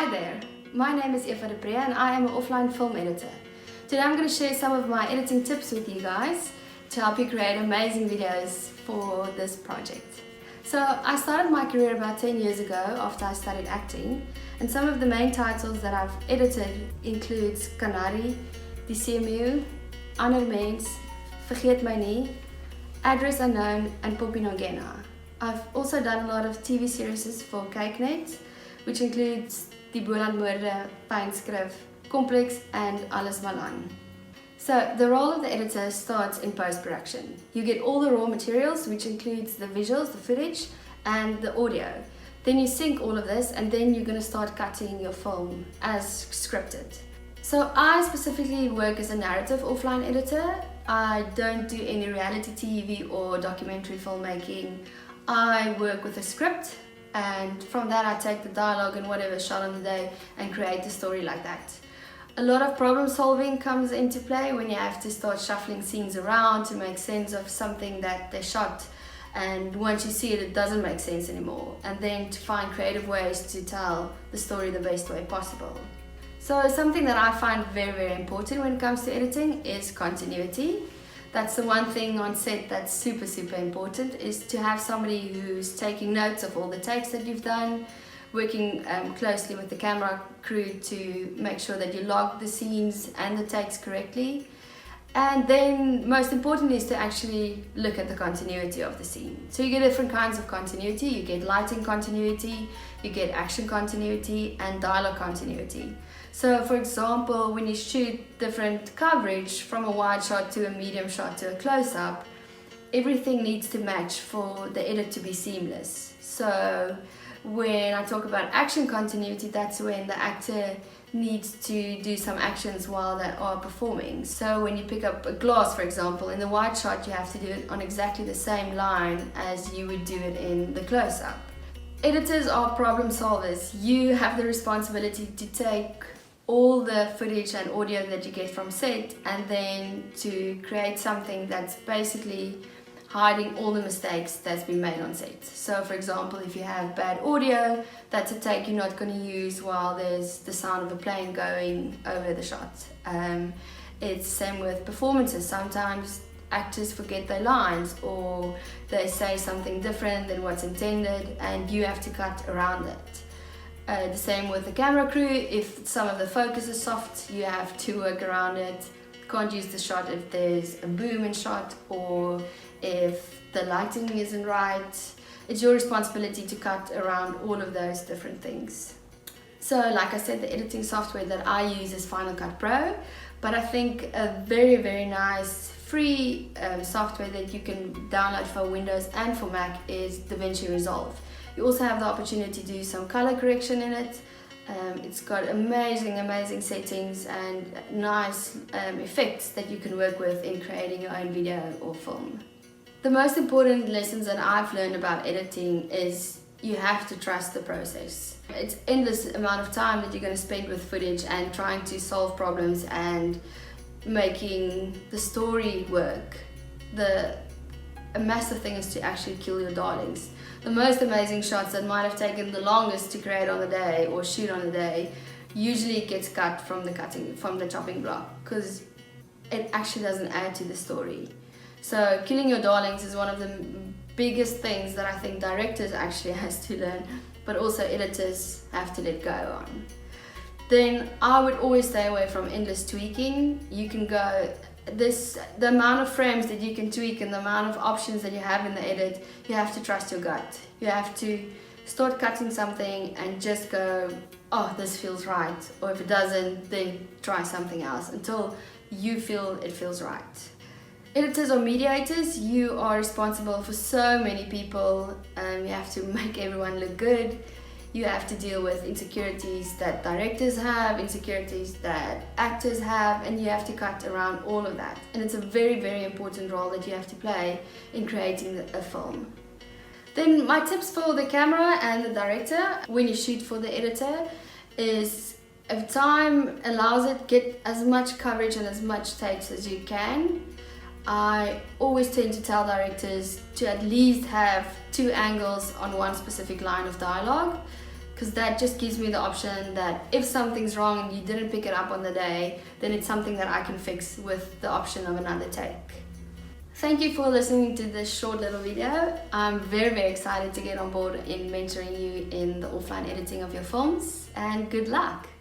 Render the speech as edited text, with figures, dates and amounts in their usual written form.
Hi there, my name is Eva du Preez and I am an offline film editor. Today I'm going to share some of my editing tips with you guys to help you create amazing videos for this project. So I started my career about 10 years ago after I studied acting, and some of the main titles that I've edited includes Kanari, Die CMU, Ander Mens, Vergeet My Nie, Address Unknown and Poppy Nongena. I've also done a lot of TV series for KykNet, which includes Die Bolandmoorde, Pynskrif, Complex and Alles Malan. So the role of the editor starts in post-production. You get all the raw materials, which includes the visuals, the footage and the audio. Then you sync all of this and then you're going to start cutting your film as scripted. So I specifically work as a narrative offline editor. I don't do any reality TV or documentary filmmaking. I work with a script, and from that I take the dialogue and whatever shot on the day and create the story like that. A lot of problem solving comes into play when you have to start shuffling scenes around to make sense of something that they shot, and once you see it, it doesn't make sense anymore, and then to find creative ways to tell the story the best way possible. So something that I find very important when it comes to editing is continuity. That's the one thing on set that's super important, is to have somebody who's taking notes of all the takes that you've done, working closely with the camera crew to make sure that you log the scenes and the takes correctly. And then most importantly is to actually look at the continuity of the scene. So you get different kinds of continuity. You get lighting continuity, you get action continuity and dialogue continuity. So for example, when you shoot different coverage from a wide shot to a medium shot to a close-up, everything needs to match for the edit to be seamless. So when I talk about action continuity, that's when the actor needs to do some actions while they are performing. So when you pick up a glass, for example, in the wide shot you have to do it on exactly the same line as you would do it in the close-up. Editors are problem solvers. You have the responsibility to take all the footage and audio that you get from set and then to create something that's basically hiding all the mistakes that's been made on set. So for example, if you have bad audio, that's a take you're not going to use while there's the sound of a plane going over the shot. It's the same with performances. Sometimes actors forget their lines or they say something different than what's intended and you have to cut around it. The same with the camera crew. If some of the focus is soft, you have to work around it. Can't use the shot if there's a boom in shot or if the lighting isn't right. It's your responsibility to cut around all of those different things. So like I said, the editing software that I use is Final Cut Pro, but I think a very nice free software that you can download for Windows and for Mac is DaVinci Resolve. You also have the opportunity to do some color correction in it. It's got amazing settings and nice effects that you can work with in creating your own video or film. The most important lessons that I've learned about editing is you have to trust the process. It's endless amount of time that you're going to spend with footage and trying to solve problems and making the story work. A massive thing is to actually kill your darlings. The most amazing shots that might have taken the longest to create on the day or shoot on the day usually gets cut from the chopping block because it actually doesn't add to the story. So killing your darlings is one of the biggest things that I think directors actually has to learn, but also editors have to let go on. Then I would always stay away from endless tweaking. You can go the amount of frames that you can tweak and the amount of options that you have in the edit, you have to trust your gut. You have to start cutting something and just go, oh, this feels right, or if it doesn't, then try something else until you feel it feels right. Editors are mediators. You are responsible for so many people. You have to make everyone look good. You have to deal with insecurities that directors have, insecurities that actors have, and you have to cut around all of that. And it's a very important role that you have to play in creating a film. Then my tips for the camera and the director when you shoot for the editor is, if time allows it, get as much coverage and as much takes as you can. I always tend to tell directors to at least have 2 angles on one specific line of dialogue. because that just gives me the option that if something's wrong and you didn't pick it up on the day, then it's something that I can fix with the option of another take. Thank you for listening to this short little video. I'm very excited to get on board in mentoring you in the offline editing of your films, and good luck!